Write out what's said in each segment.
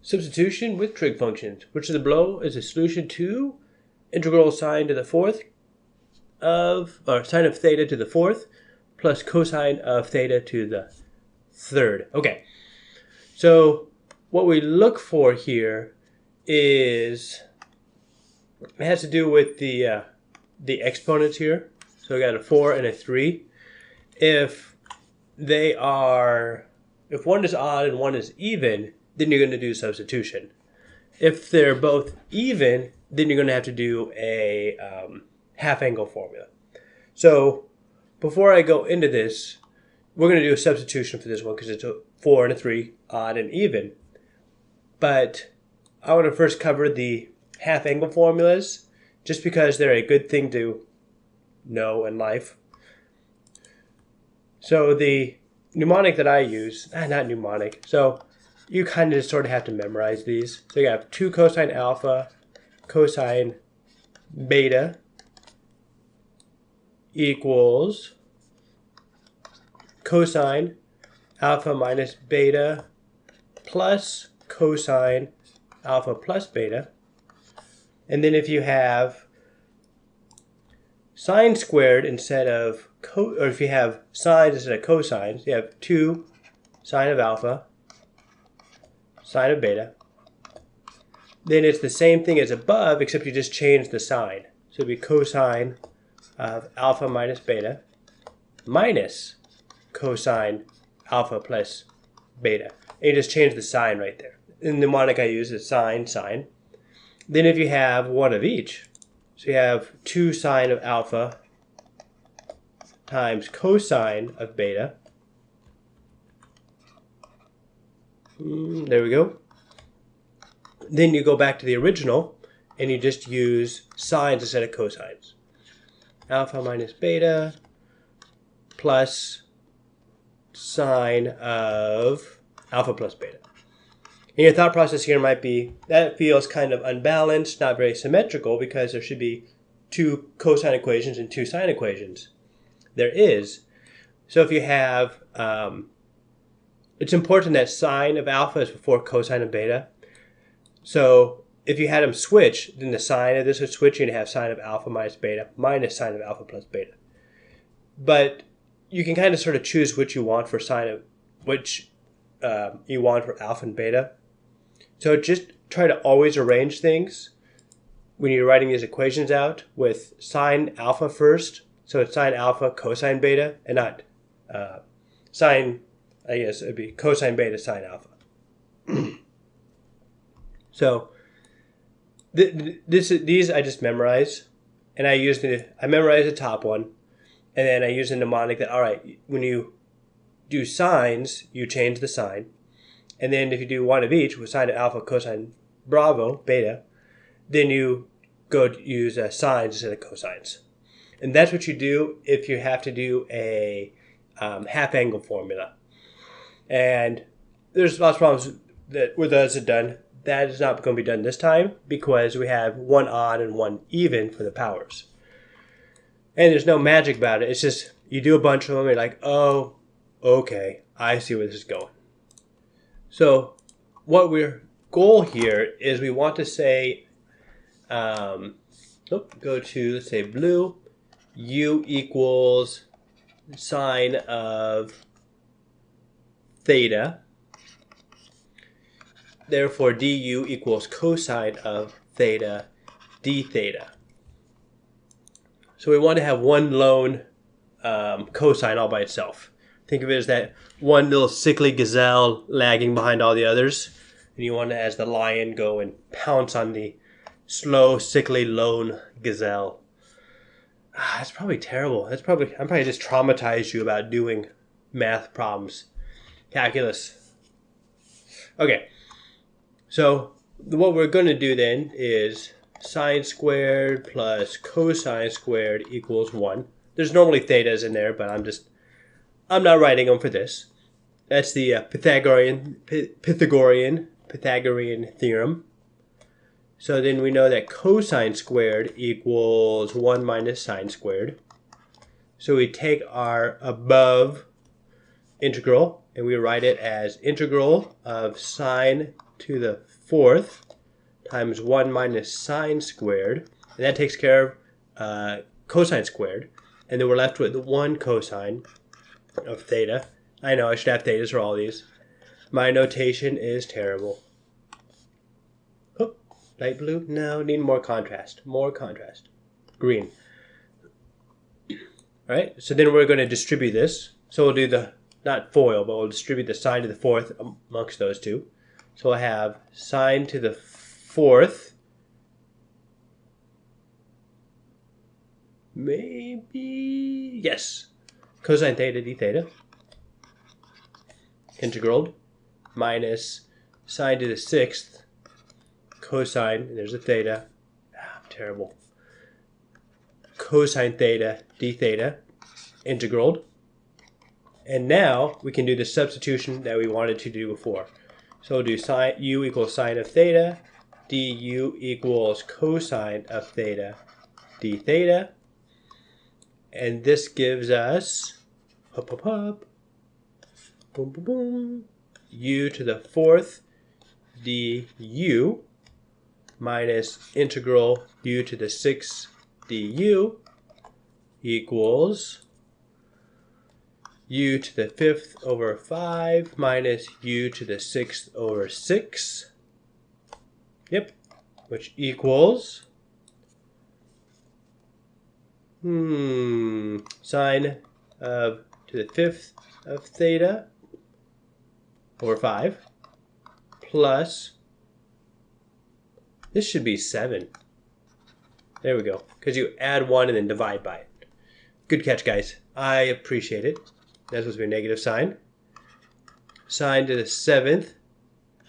Substitution with trig functions, which of the below is a solution to integral sine to the fourth of, or sine of theta to the fourth plus cosine of theta to the third. Okay, so what we look for here is, it has to do with the exponents here. So we got a 4 and a 3. If one is odd and one is even, then you're going to do substitution. If they're both even, then you're going to have to do a half angle formula. So before I go into this, we're going to do a substitution for this one because it's a 4 and a 3, odd and even. But I want to first cover the half angle formulas just because they're a good thing to know in life. So the mnemonic that I use, not mnemonic, so you kind of just sort of have to memorize these. So you have 2 cosine alpha cosine beta equals cosine alpha minus beta plus cosine alpha plus beta. And then if you have sine squared instead of or if you have sines instead of cosines, you have 2 sine of alpha sine of beta. Then it's the same thing as above, except you just change the sign. So it'd be cosine of alpha minus beta minus cosine alpha plus beta. And you just change the sign right there. And the mnemonic I use is sine, sine. Then if you have one of each, so you have 2 sine of alpha times cosine of beta. There we go. Then you go back to the original and you just use sines instead of cosines. Alpha minus beta plus sine of alpha plus beta. And your thought process here might be, that feels kind of unbalanced, not very symmetrical, because there should be 2 cosine equations and 2 sine equations. There is. So if you have, it's important that sine of alpha is before cosine of beta. So if you had them switch, then the sine of this would switch, and you have sine of alpha minus beta minus sine of alpha plus beta. But you can kind of sort of choose which you want for sine of, which you want for alpha and beta. So just try to always arrange things when you're writing these equations out with sine alpha first. So it's sine alpha cosine beta, and not sine, I guess it'd be cosine beta sine alpha. So these I just memorize, and I memorize the top one, and then I use a mnemonic that, all right, when you do sines, you change the sign. And then if you do one of each, with sine of alpha, cosine, bravo, beta, then you go use sines instead of cosines. And that's what you do if you have to do a half angle formula. And there's lots of problems that with those are done. That is not going to be done this time because we have one odd and one even for the powers. And there's no magic about it. It's just you do a bunch of them and you're like, oh, okay, I see where this is going. So what our goal here is we want to say, go to, let's say, blue, u equals sine of theta. Therefore, du equals cosine of theta d theta. So we want to have one lone cosine all by itself. Think of it as that one little sickly gazelle lagging behind all the others. And you want to, as the lion, go and pounce on the slow, sickly, lone gazelle. That's probably terrible. I'm probably just traumatized you about doing math problems. Calculus. Okay. So what we're going to do then is sine squared plus cosine squared equals 1. There's normally thetas in there, but I'm not writing them for this. That's the Pythagorean theorem. So then we know that cosine squared equals 1 minus sine squared. So we take our above integral and we write it as integral of sine to the fourth times 1 minus sine squared. And that takes care of cosine squared. And then we're left with 1 cosine of theta. I know I should have thetas for all these. My notation is terrible. Oh, light blue? No, need more contrast. More contrast. Green. Alright, so then we're going to distribute this. So we'll do the, not FOIL, but we'll distribute the sine to the fourth amongst those two. So we'll have sine to the fourth. Maybe, yes. Cosine theta d theta. Integral minus sine to the sixth cosine, and there's a theta. I'm terrible. Cosine theta d theta integral. And now we can do the substitution that we wanted to do before. So we'll do sine u equals sine of theta, du equals cosine of theta d theta. And this gives us hop, hop, hop, boom, boom, boom, u to the fourth du minus integral u to the sixth du equals u to the fifth over 5 minus u to the sixth over 6. Yep, which equals sine of to the fifth of theta over 5 plus, this should be 7. There we go, because you add 1 and then divide by it. Good catch, guys. I appreciate it. That's supposed to be a negative sign. Sine to the seventh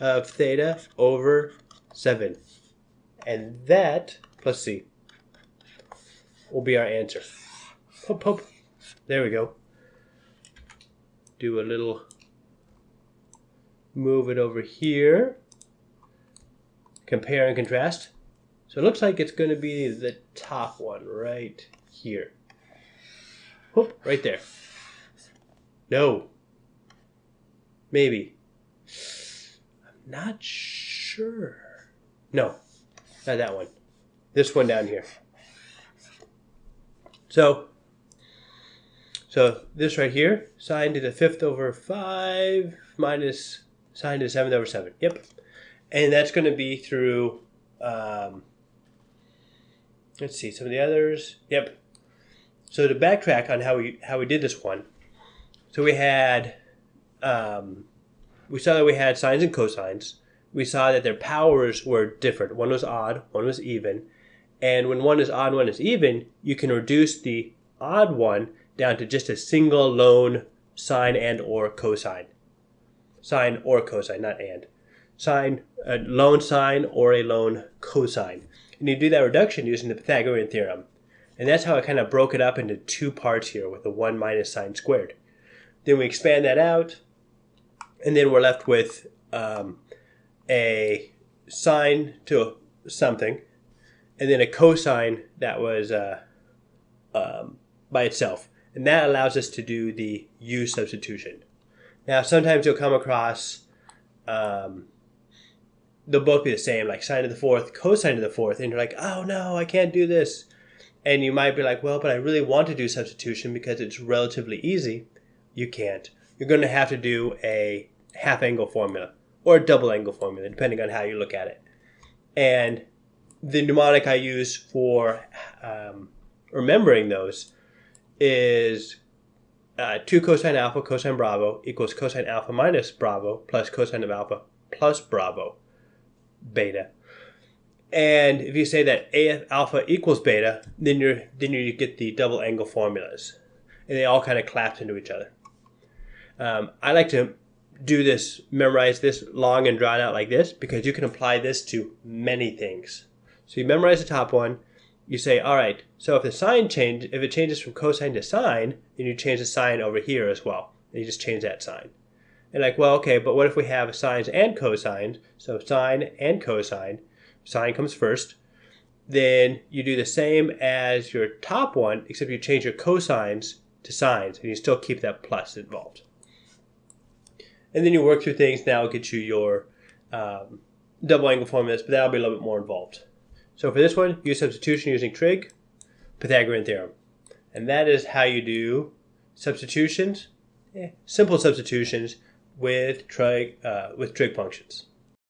of theta over 7. And that, plus c, will be our answer. Hop, hop. There we go. Do a little, move it over here. Compare and contrast. So it looks like it's going to be the top one right here. Whoop, right there. No. Maybe. I'm not sure. No, not that one. This one down here. So this right here, sine to the fifth over 5 minus sine to the seventh over 7. Yep. And that's going to be through, let's see, some of the others. Yep. So to backtrack on how we did this one, so we had, we saw that we had sines and cosines. We saw that their powers were different. One was odd, one was even. And when one is odd, one is even, you can reduce the odd one down to just a single lone sine and or cosine. Sine or cosine, not and. Sine, a lone sine or a lone cosine. And you do that reduction using the Pythagorean theorem. And that's how I kind of broke it up into two parts here with the 1 minus sine squared. Then we expand that out, and then we're left with a sine to something, and then a cosine that was by itself. And that allows us to do the u substitution. Now, sometimes you'll come across, they'll both be the same, like sine to the fourth, cosine to the fourth, and you're like, oh no, I can't do this. And you might be like, well, but I really want to do substitution because it's relatively easy. You can't. You're going to have to do a half angle formula or a double angle formula, depending on how you look at it. And the mnemonic I use for remembering those is 2 cosine alpha cosine bravo equals cosine alpha minus bravo plus cosine of alpha plus bravo beta. And if you say that A alpha equals beta, then you get the double angle formulas, and they all kind of collapse into each other. I like to do this, memorize this long and drawn out like this, because you can apply this to many things. So you memorize the top one. You say, all right, so if the sign if it changes from cosine to sine, then you change the sign over here as well. And you just change that sign. And like, well, okay, but what if we have sines and cosines? So sine and cosine. Sine comes first. Then you do the same as your top one, except you change your cosines to sines, and you still keep that plus involved. And then you work through things. Now it'll get you your double angle formulas, but that'll be a little bit more involved. So for this one, use substitution using trig, Pythagorean theorem. And that is how you do substitutions, simple substitutions with trig functions.